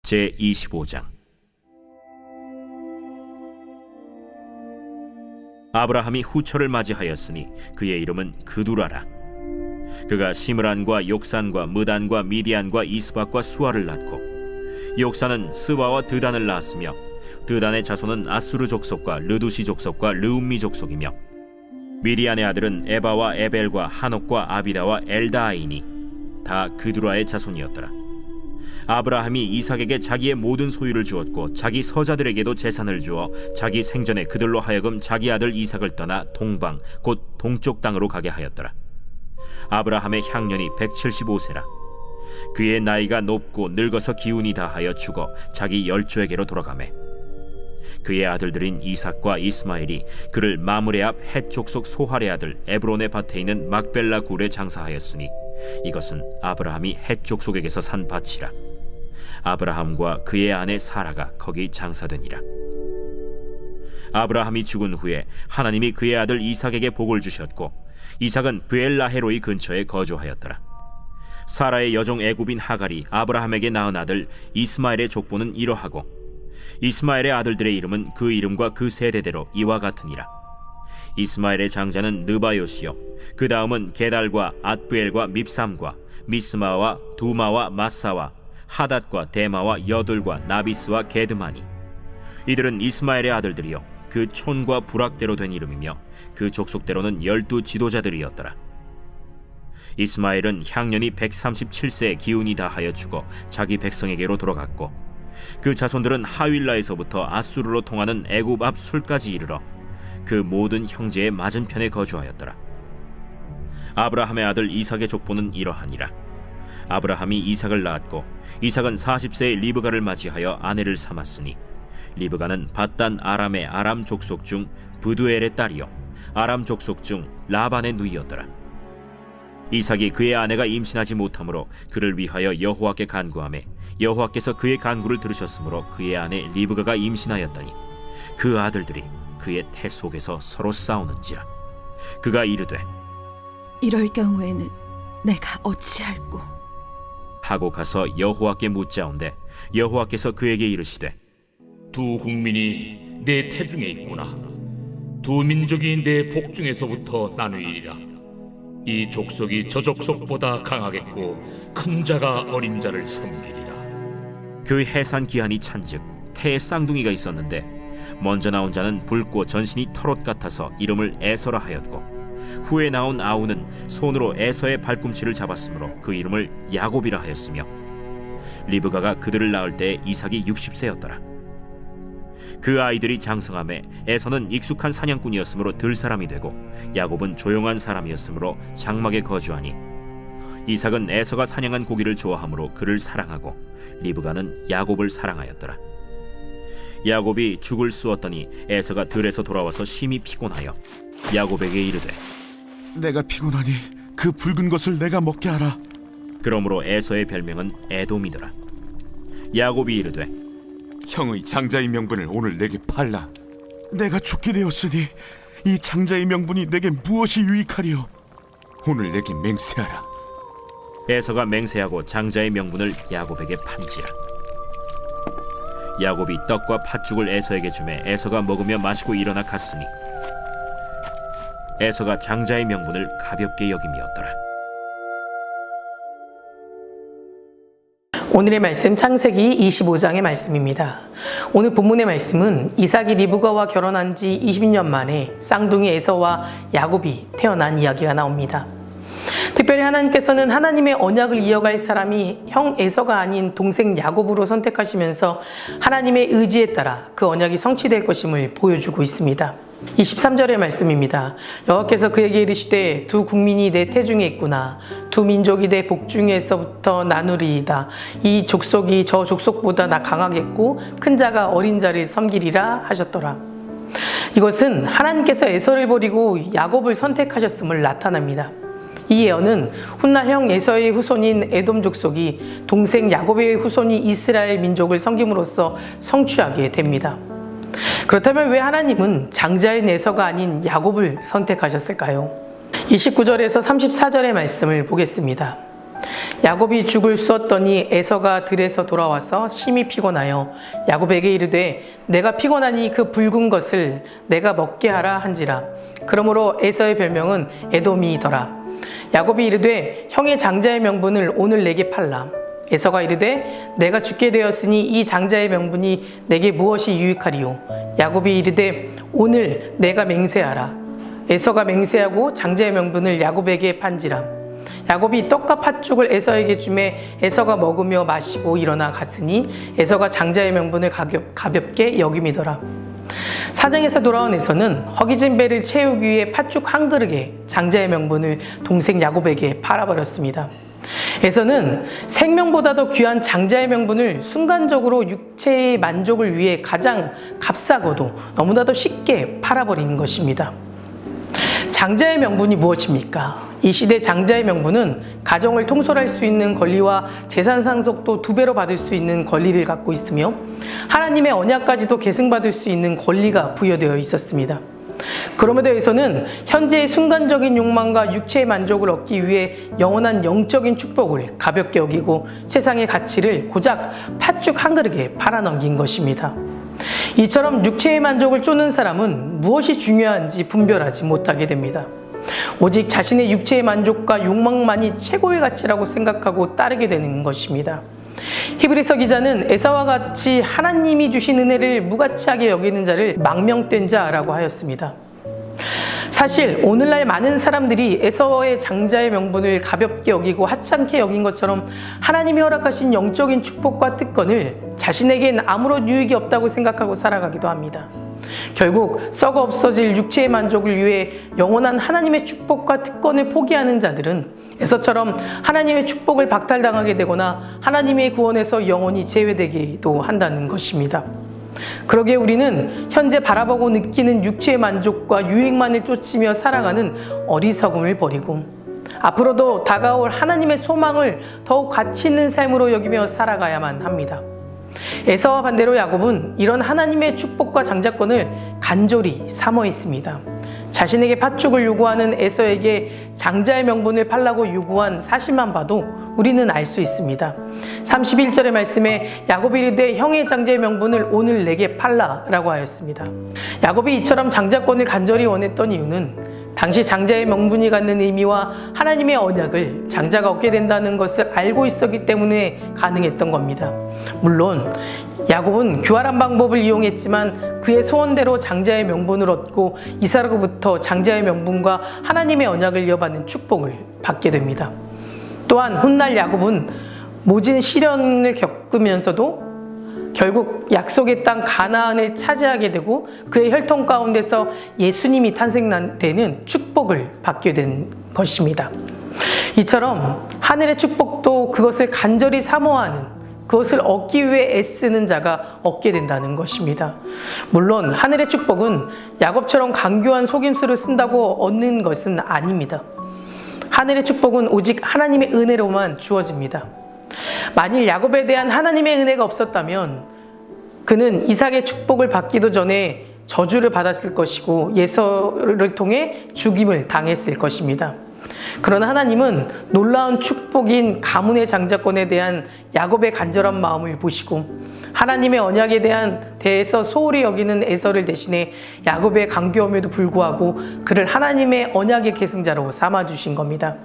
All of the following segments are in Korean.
제25장. 아브라함이 후처를 맞이하였으니 그의 이름은 그두라라. 그가 시므란과 욕산과 무단과 미디안과 이스박과 수아를 낳고, 욕산은 스바와 드단을 낳았으며 드단의 자손은 아수르 족속과 르두시 족속과 르움미 족속이며, 미디안의 아들은 에바와 에벨과 한옥과 아비다와 엘다아이니 다 그두라의 자손이었더라. 아브라함이 이삭에게 자기의 모든 소유를 주었고 자기 서자들에게도 재산을 주어 자기 생전에 그들로 하여금 자기 아들 이삭을 떠나 동방 곧 동쪽 땅으로 가게 하였더라. 아브라함의 향년이 175세라. 그의 나이가 높고 늙어서 기운이 다하여 죽어 자기 열조에게로 돌아가매, 그의 아들들인 이삭과 이스마엘이 그를 마므레 앞 헷 족속 소할의 아들 에브론의 밭에 있는 막벨라 굴에 장사하였으니 이것은 아브라함이 헷 족속에게서 산 밭이라. 아브라함과 그의 아내 사라가 거기 장사되니라. 아브라함이 죽은 후에 하나님이 그의 아들 이삭에게 복을 주셨고, 이삭은 브엘라헤로이 근처에 거주하였더라. 사라의 여종 애굽인 하갈이 아브라함에게 낳은 아들 이스마엘의 족보는 이러하고, 이스마엘의 아들들의 이름은 그 이름과 그 세대대로 이와 같으니라. 이스마엘의 장자는 느바요시요, 그 다음은 게달과 앗부엘과 밉삼과 미스마와 두마와 마사와 하닷과 데마와 여둘과 나비스와 게드마니. 이들은 이스마엘의 아들들이요 그 촌과 부락대로 된 이름이며 그 족속대로는 12 지도자들이었더라. 이스마엘은 향년이 137세에 기운이 다하여 죽어 자기 백성에게로 돌아갔고, 그 자손들은 하윌라에서부터 아수르로 통하는 애굽 앞 술까지 이르러 그 모든 형제의 맞은편에 거주하였더라. 아브라함의 아들 이삭의 족보는 이러하니라. 아브라함이 이삭을 낳았고, 이삭은 40세에 리브가를 맞이하여 아내를 삼았으니, 리브가는 밧단 아람의 아람 족속 중 부두엘의 딸이요 아람 족속 중 라반의 누이였더라. 이삭이 그의 아내가 임신하지 못하므로 그를 위하여 여호와께 간구하매, 여호와께서 그의 간구를 들으셨으므로 그의 아내 리브가가 임신하였더니 그 아들들이 그의 태 속에서 서로 싸우는지라. 그가 이르되 이럴 경우에는 내가 어찌할꼬 하고 가서 여호와께 묻자온데, 여호와께서 그에게 이르시되 두 국민이 내 태중에 있구나. 두 민족이 내 복중에서부터 나누이리라. 이 족속이 저 족속보다 강하겠고 큰 자가 어린 자를 섬기리라. 그 해산 기한이 찬즉 태에 쌍둥이가 있었는데, 먼저 나온 자는 붉고 전신이 털옷 같아서 이름을 에서라 하였고, 후에 나온 아우는 손으로 에서의 발꿈치를 잡았으므로 그 이름을 야곱이라 하였으며, 리브가가 그들을 낳을 때 이삭이 60세였더라. 그 아이들이 장성함에 에서는 익숙한 사냥꾼이었으므로 들사람이 되고, 야곱은 조용한 사람이었으므로 장막에 거주하니, 이삭은 에서가 사냥한 고기를 좋아하므로 그를 사랑하고, 리브가는 야곱을 사랑하였더라. 야곱이 죽을 쑤었더니 에서가 들에서 돌아와서 심히 피곤하여 야곱에게 이르되 내가 피곤하니 그 붉은 것을 내가 먹게 하라. 그러므로 에서의 별명은 에돔이더라. 야곱이 이르되 형의 장자의 명분을 오늘 내게 팔라. 내가 죽게 되었으니 이 장자의 명분이 내게 무엇이 유익하리요? 오늘 내게 맹세하라. 에서가 맹세하고 장자의 명분을 야곱에게 판지라. 야곱이 떡과 팥죽을 에서에게 주매 에서가 먹으며 마시고 일어나 갔으니, 에서가 장자의 명분을 가볍게 여김이었더라. 오늘의 말씀 창세기 25장의 말씀입니다. 오늘 본문의 말씀은 이삭이 리브가와 결혼한 지 20년 만에 쌍둥이 에서와 야곱이 태어난 이야기가 나옵니다. 특별히 하나님께서는 하나님의 언약을 이어갈 사람이 형 에서가 아닌 동생 야곱으로 선택하시면서 하나님의 의지에 따라 그 언약이 성취될 것임을 보여주고 있습니다. 23절의 말씀입니다. 여호와께서 그에게 이르시되 두 국민이 내 태중에 있구나. 두 민족이 내 복중에서부터 나누리이다. 이 족속이 저 족속보다 나 강하겠고 큰 자가 어린 자를 섬기리라 하셨더라. 이것은 하나님께서 에서를 버리고 야곱을 선택하셨음을 나타납니다. 이 예언은 훗날 형 에서의 후손인 에돔 족속이 동생 야곱의 후손이 이스라엘 민족을 섬김으로써 성취하게 됩니다. 그렇다면 왜 하나님은 장자인 에서가 아닌 야곱을 선택하셨을까요? 29절에서 34절의 말씀을 보겠습니다. 야곱이 죽을 쑤었더니 에서가 들에서 돌아와서 심히 피곤하여 야곱에게 이르되 내가 피곤하니 그 붉은 것을 내가 먹게 하라 한지라. 그러므로 에서의 별명은 에돔이더라. 야곱이 이르되 형의 장자의 명분을 오늘 내게 팔라. 에서가 이르되 내가 죽게 되었으니 이 장자의 명분이 내게 무엇이 유익하리요. 야곱이 이르되 오늘 내가 맹세하라. 에서가 맹세하고 장자의 명분을 야곱에게 판지라. 야곱이 떡과 팥죽을 에서에게 주매 에서가 먹으며 마시고 일어나 갔으니 에서가 장자의 명분을 가볍게 여김이더라. 사정에서 돌아온 에서는 허기진 배를 채우기 위해 팥죽 한 그릇에 장자의 명분을 동생 야곱에게 팔아버렸습니다. 에서는 생명보다도 귀한 장자의 명분을 순간적으로 육체의 만족을 위해 가장 값싸고도 너무나도 쉽게 팔아버린 것입니다. 장자의 명분이 무엇입니까? 이 시대 장자의 명분은 가정을 통솔할 수 있는 권리와 재산 상속도 2배로 받을 수 있는 권리를 갖고 있으며 하나님의 언약까지도 계승받을 수 있는 권리가 부여되어 있었습니다. 그럼에도 에서는 현재의 순간적인 욕망과 육체의 만족을 얻기 위해 영원한 영적인 축복을 가볍게 여기고 세상의 가치를 고작 팥죽 한 그릇에 팔아넘긴 것입니다. 이처럼 육체의 만족을 쫓는 사람은 무엇이 중요한지 분별하지 못하게 됩니다. 오직 자신의 육체의 만족과 욕망만이 최고의 가치라고 생각하고 따르게 되는 것입니다. 히브리서 기자는 에사와 같이 하나님이 주신 은혜를 무가치하게 여기는 자를 망명된 자라고 하였습니다. 사실 오늘날 많은 사람들이 에서의 장자의 명분을 가볍게 여기고 하찮게 여긴 것처럼 하나님이 허락하신 영적인 축복과 특권을 자신에겐 아무런 유익이 없다고 생각하고 살아가기도 합니다. 결국 썩어 없어질 육체의 만족을 위해 영원한 하나님의 축복과 특권을 포기하는 자들은 에서처럼 하나님의 축복을 박탈당하게 되거나 하나님의 구원에서 영원히 제외되기도 한다는 것입니다. 그러기에 우리는 현재 바라보고 느끼는 육체의 만족과 유익만을 쫓으며 살아가는 어리석음을 버리고 앞으로도 다가올 하나님의 소망을 더욱 가치 있는 삶으로 여기며 살아가야만 합니다. 에서와 반대로 야곱은 이런 하나님의 축복과 장자권을 간절히 사모했습니다. 자신에게 팥죽을 요구하는 에서에게 장자의 명분을 팔라고 요구한 사실만 봐도 우리는 알 수 있습니다. 31절의 말씀에 야곱이 이르되 형의 장자의 명분을 오늘 내게 팔라 라고 하였습니다. 야곱이 이처럼 장자권을 간절히 원했던 이유는 당시 장자의 명분이 갖는 의미와 하나님의 언약을 장자가 얻게 된다는 것을 알고 있었기 때문에 가능했던 겁니다. 물론 야곱은 교활한 방법을 이용했지만 그의 소원대로 장자의 명분을 얻고 이삭으로부터 장자의 명분과 하나님의 언약을 이어받는 축복을 받게 됩니다. 또한 훗날 야곱은 모진 시련을 겪으면서도 결국 약속의 땅 가나안을 차지하게 되고 그의 혈통 가운데서 예수님이 탄생되는 축복을 받게 된 것입니다. 이처럼 하늘의 축복도 그것을 간절히 사모하는, 그것을 얻기 위해 애쓰는 자가 얻게 된다는 것입니다. 물론 하늘의 축복은 야곱처럼 강교한 속임수를 쓴다고 얻는 것은 아닙니다. 하늘의 축복은 오직 하나님의 은혜로만 주어집니다. 만일 야곱에 대한 하나님의 은혜가 없었다면 그는 이삭의 축복을 받기도 전에 저주를 받았을 것이고 예서를 통해 죽임을 당했을 것입니다. 그러나 하나님은 놀라운 축복인 가문의 장자권에 대한 야곱의 간절한 마음을 보시고 하나님의 언약에 대해서 소홀히 여기는 에서를 대신해 야곱의 강교함에도 불구하고 그를 하나님의 언약의 계승자로 삼아주신 겁니다.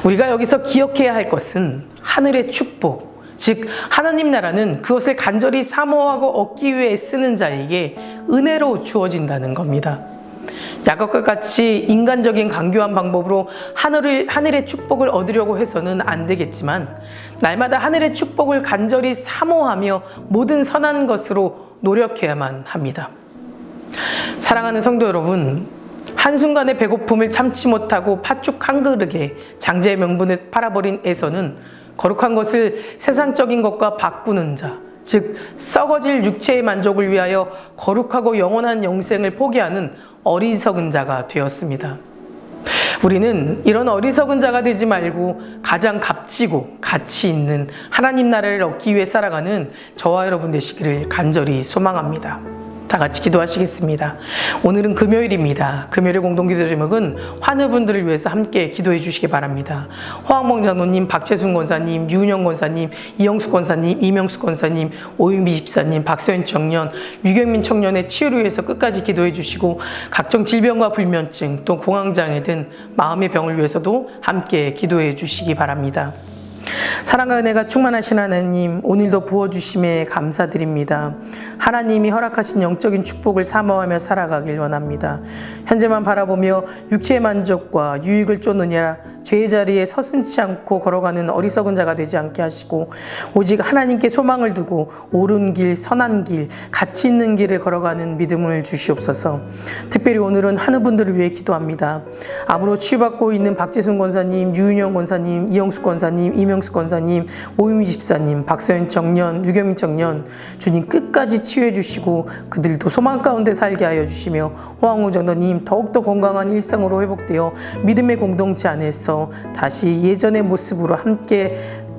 우리가 여기서 기억해야 할 것은 하늘의 축복, 즉 하나님 나라는 그것을 간절히 사모하고 얻기 위해 쓰는 자에게 은혜로 주어진다는 겁니다. 야곱과 같이 인간적인 강교한 방법으로 하늘의 축복을 얻으려고 해서는 안 되겠지만 날마다 하늘의 축복을 간절히 사모하며 모든 선한 것으로 노력해야만 합니다. 사랑하는 성도 여러분, 한순간의 배고픔을 참지 못하고 팥죽 한 그릇에 장자의 명분을 팔아버린 에서는 거룩한 것을 세상적인 것과 바꾸는 자, 즉 썩어질 육체의 만족을 위하여 거룩하고 영원한 영생을 포기하는 어리석은 자가 되었습니다. 우리는 이런 어리석은 자가 되지 말고 가장 값지고 가치 있는 하나님 나라를 얻기 위해 살아가는 저와 여러분 되시기를 간절히 소망합니다. 다 같이 기도하시겠습니다. 오늘은 금요일입니다. 금요일의 공동기도 제목은 환우분들을 위해서 함께 기도해 주시기 바랍니다. 허황봉 장로님, 박재순 권사님, 유은영 권사님, 이영숙 권사님, 이명숙 권사님, 오윤비 집사님, 박서연 청년, 유경민 청년의 치유를 위해서 끝까지 기도해 주시고 각종 질병과 불면증 또 공황장애 등 마음의 병을 위해서도 함께 기도해 주시기 바랍니다. 사랑과 은혜가 충만하신 하나님, 오늘도 부어주심에 감사드립니다. 하나님이 허락하신 영적인 축복을 사모하며 살아가길 원합니다. 현재만 바라보며 육체의 만족과 유익을 쫓느냐 죄의 자리에 서슴지 않고 걸어가는 어리석은 자가 되지 않게 하시고 오직 하나님께 소망을 두고 옳은 길, 선한 길, 가치 있는 길을 걸어가는 믿음을 주시옵소서. 특별히 오늘은 한우분들을 위해 기도합니다. 암으로 치유받고 있는 박재순 권사님, 유은영 권사님, 이영숙 권사님, 이명숙 권사님, 오윤미 집사님, 박서연 청년, 유경민 청년, 주님 끝까지 치유해 주시고 그들도 소망 가운데 살게 하여 주시며 호황우 장로님 더욱더 건강한 일상으로 회복되어 믿음의 공동체 안에서 다시 예전의 모습으로 함께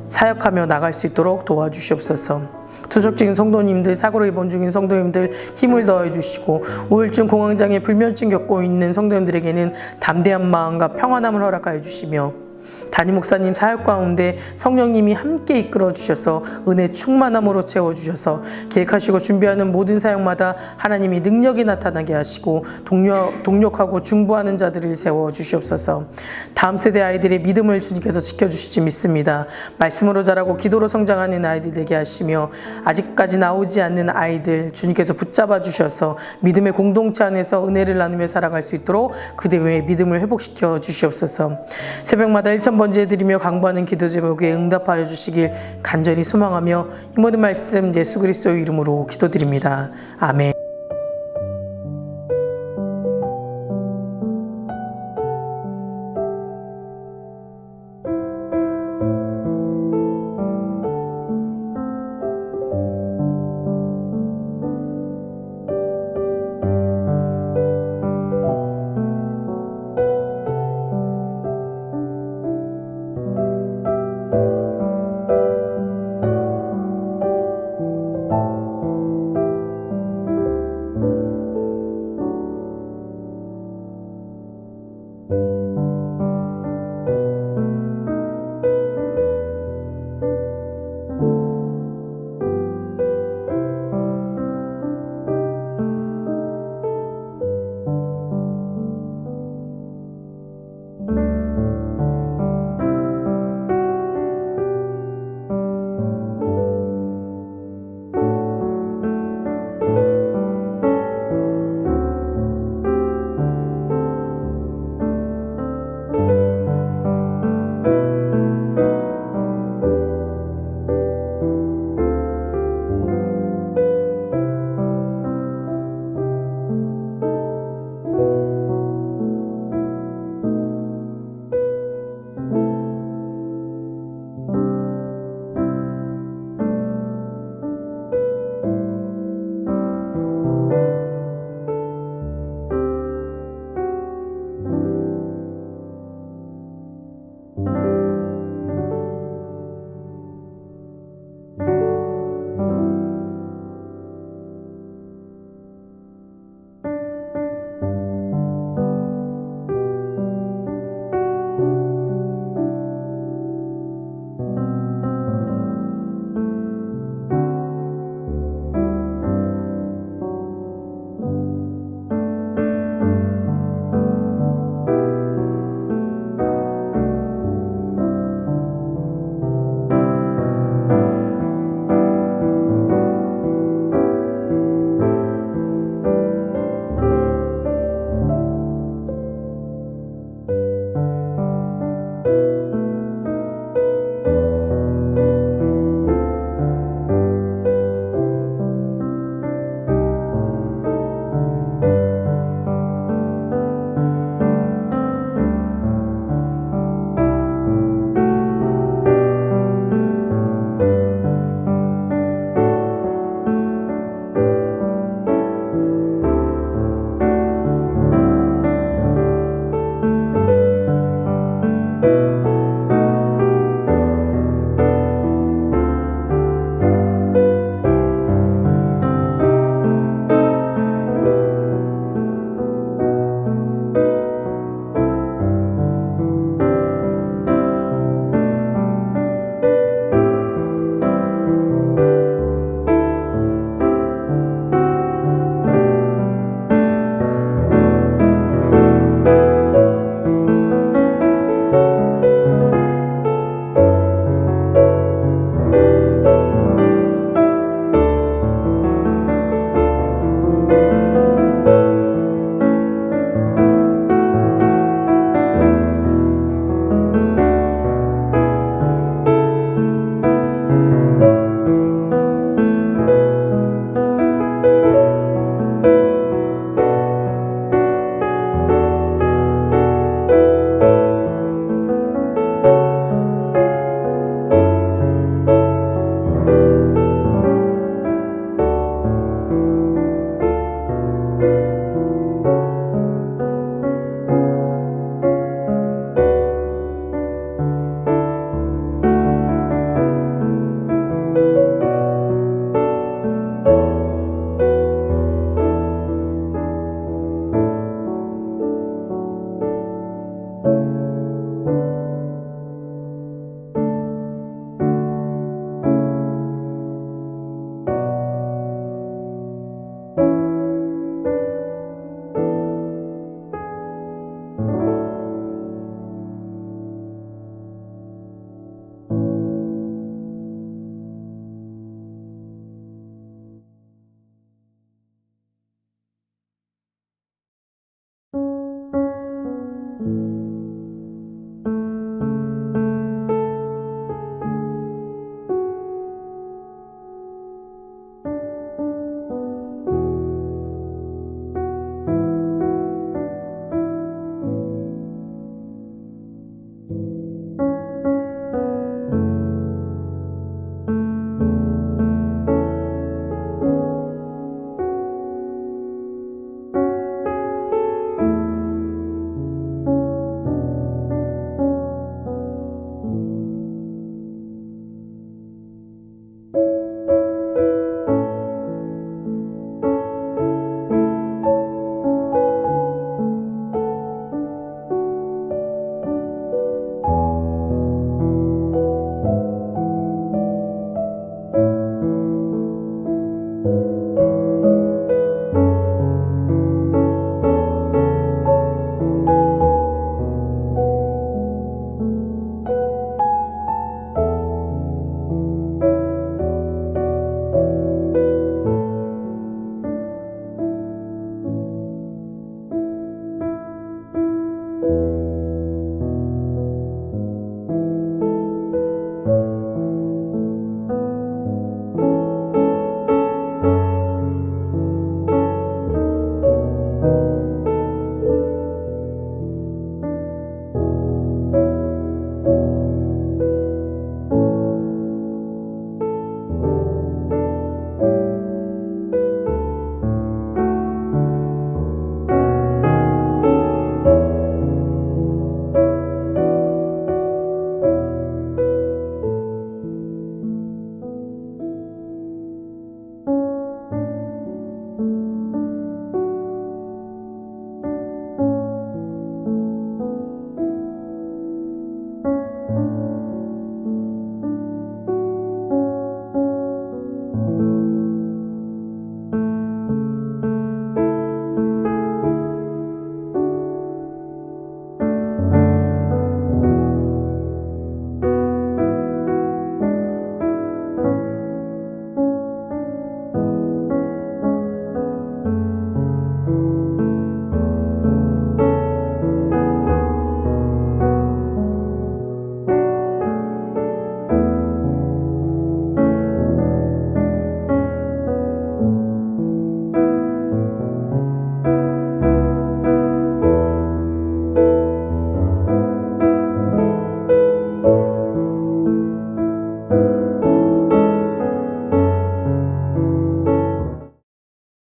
사역하며 나갈 수 있도록 도와주시옵소서. 투석 중인 성도님들, 사고로 입원 중인 성도님들 힘을 더해 주시고 우울증, 공황장애, 불면증 겪고 있는 성도님들에게는 담대한 마음과 평안함을 허락하여 주시며 담임 목사님 사역 가운데 성령님이 함께 이끌어 주셔서 은혜 충만함으로 채워주셔서 계획하시고 준비하는 모든 사역마다 하나님이 능력이 나타나게 하시고 동력하고 중보하는 자들을 세워 주시옵소서. 다음 세대 아이들의 믿음을 주님께서 지켜주실지 믿습니다. 말씀으로 자라고 기도로 성장하는 아이들 되게 하시며 아직까지 나오지 않는 아이들 주님께서 붙잡아 주셔서 믿음의 공동체 안에서 은혜를 나누며 살아갈 수 있도록 그대의 믿음을 회복시켜 주시옵소서. 새벽마다 1000번째 드리며 강구하는 기도 제목에 응답하여 주시길 간절히 소망하며 이 모든 말씀 예수 그리스도의 이름으로 기도드립니다. 아멘.